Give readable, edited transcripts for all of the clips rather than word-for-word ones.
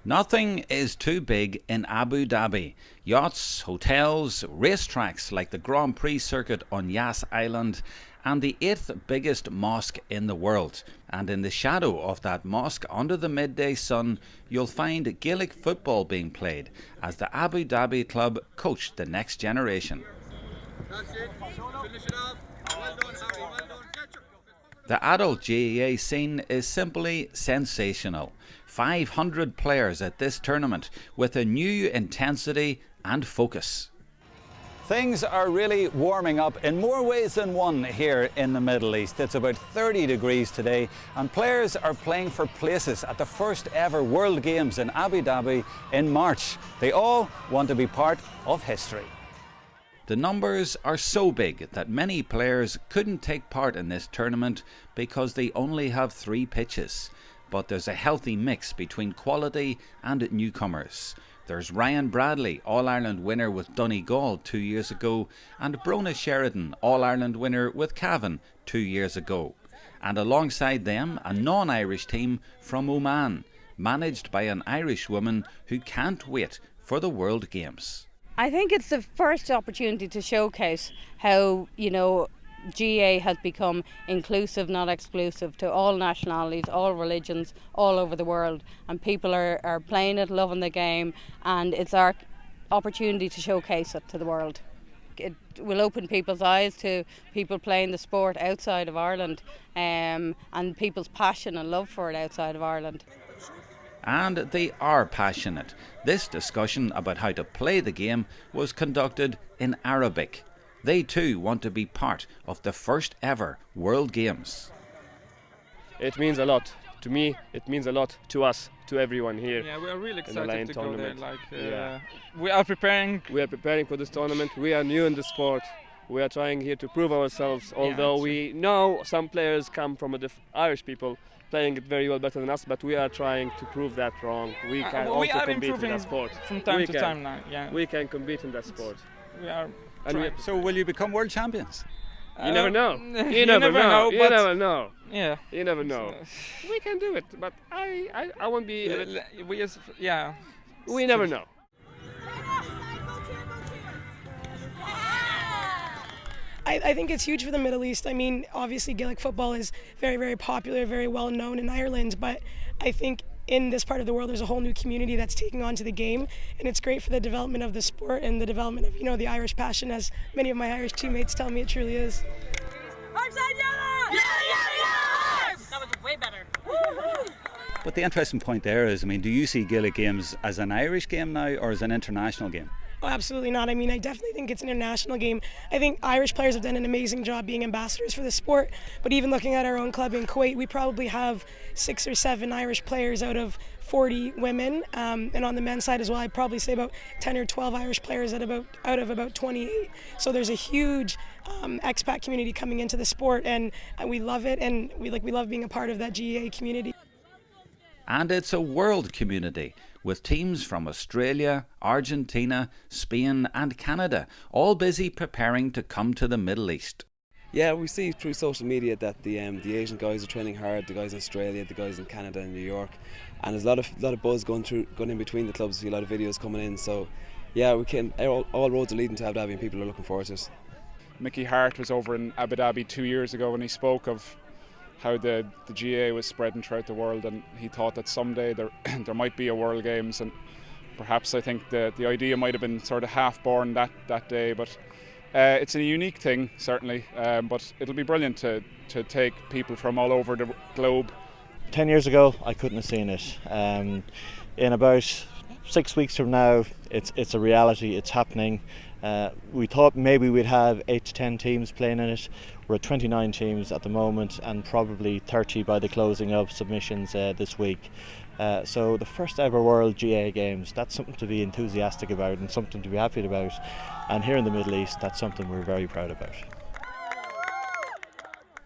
Nothing is too big in Abu Dhabi. Yachts, hotels, racetracks like the Grand Prix circuit on Yas Island, and the 8th biggest mosque in the world. And in the shadow of that mosque, under the midday sun, you'll find Gaelic football being played as the Abu Dhabi club coach the next generation. That's it. Finish it off. Well done, Harry. Well done. The adult GAA scene is simply sensational. 500 players at this tournament with a new intensity and focus. Things are really warming up in more ways than one here in the Middle East. It's about 30 degrees today and players are playing for places at the first ever World Games in Abu Dhabi in March. They all want to be part of history. The numbers are so big that many players couldn't take part in this tournament because they only have 3 pitches. But there's a healthy mix between quality and newcomers. There's Ryan Bradley, All-Ireland winner with Donegal 2 years ago, and Brona Sheridan, All-Ireland winner with Cavan 2 years ago. And alongside them, a non-Irish team from Oman, managed by an Irish woman who can't wait for the World Games. I think it's the first opportunity to showcase how, GAA has become inclusive, not exclusive, to all nationalities, all religions, all over the world. And people are playing it, loving the game, and it's our opportunity to showcase it to the world. It will open people's eyes to people playing the sport outside of Ireland, and people's passion and love for it outside of Ireland. And they are passionate. This discussion about how to play the game was conducted in Arabic. They too want to be part of the first ever World Games. It means a lot to me. It means a lot to us, to everyone here. Yeah, we are really excited to go there. Yeah. We are preparing. We are preparing for this tournament. We are new in the sport. We are trying here to prove ourselves. Although we know some players come from Irish people playing it very well, better than us, but we are trying to prove that wrong. We can also compete in that sport. From time to time now. Yeah. We can compete in that sport. We are. So will you become world champions? You never know. You never know. You never know. Yeah. You never know. We can do it, but I won't be. We never know. I think it's huge for the Middle East. I mean, obviously Gaelic football is very, very popular, very well known in Ireland, but I think in this part of the world there's a whole new community that's taking on to the game, and it's great for the development of the sport and the development of, the Irish passion, as many of my Irish teammates tell me it truly is. Harps and yellow! Yeah! That was way better. But the interesting point there is, do you see Gaelic games as an Irish game now or as an international game? Oh, absolutely not. I definitely think it's an international game. I think Irish players have done an amazing job being ambassadors for the sport, but even looking at our own club in Kuwait, we probably have 6 or 7 Irish players out of 40 women, and on the men's side as well, I'd probably say about 10 or 12 Irish players out of about 28. So there's a huge expat community coming into the sport, and we love it, and we love being a part of that GAA community. And it's a world community with teams from Australia, Argentina, Spain and Canada, all busy preparing to come to the Middle East. Yeah, we see through social media that the Asian guys are training hard, the guys in Australia, the guys in Canada and New York, and there's a lot of buzz going in between the clubs. We see a lot of videos coming in, so yeah, all roads are leading to Abu Dhabi and people are looking forward to it. Mickey Hart was over in Abu Dhabi 2 years ago and he spoke of how the GAA was spreading throughout the world, and he thought that someday there might be a World Games, and perhaps I think the idea might have been sort of half born that day, but it's a unique thing certainly, but it'll be brilliant to take people from all over the globe. 10 years ago I couldn't have seen it. In about 6 weeks from now it's a reality, it's happening. We thought maybe we'd have 8 to 10 teams playing in it. We're at 29 teams at the moment and probably 30 by the closing of submissions this week. So the first ever World GAA Games, that's something to be enthusiastic about and something to be happy about. And here in the Middle East, that's something we're very proud about.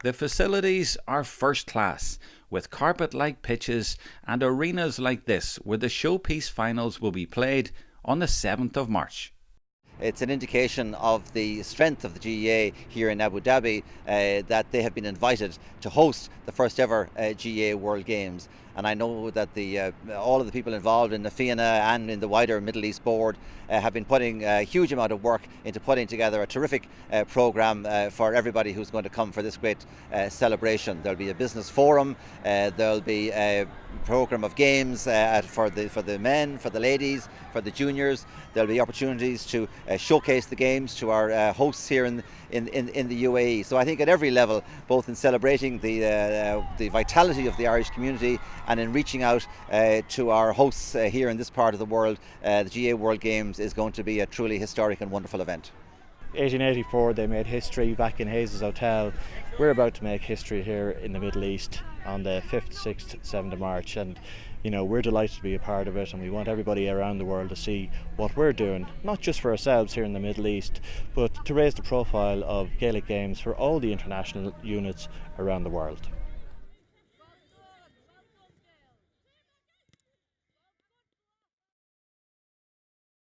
The facilities are first class, with carpet-like pitches and arenas like this where the showpiece finals will be played on the 7th of March. It's an indication of the strength of the GAA here in Abu Dhabi, that they have been invited to host the first ever GAA World Games. and I know that all of the people involved in the FIANA and in the wider Middle East board have been putting a huge amount of work into putting together a terrific programme for everybody who's going to come for this great celebration. There'll be a business forum, there'll be a programme of games for the men, for the ladies, for the juniors. There'll be opportunities to showcase the games to our hosts here in the UAE. So I think at every level, both in celebrating the vitality of the Irish community and in reaching out to our hosts here in this part of the world, the GAA World Games is going to be a truly historic and wonderful event. 1884 they made history back in Hayes' Hotel. We're about to make history here in the Middle East on the 5th, 6th, 7th of March, and you know, we're delighted to be a part of it, and we want everybody around the world to see what we're doing, not just for ourselves here in the Middle East, but to raise the profile of Gaelic games for all the international units around the world.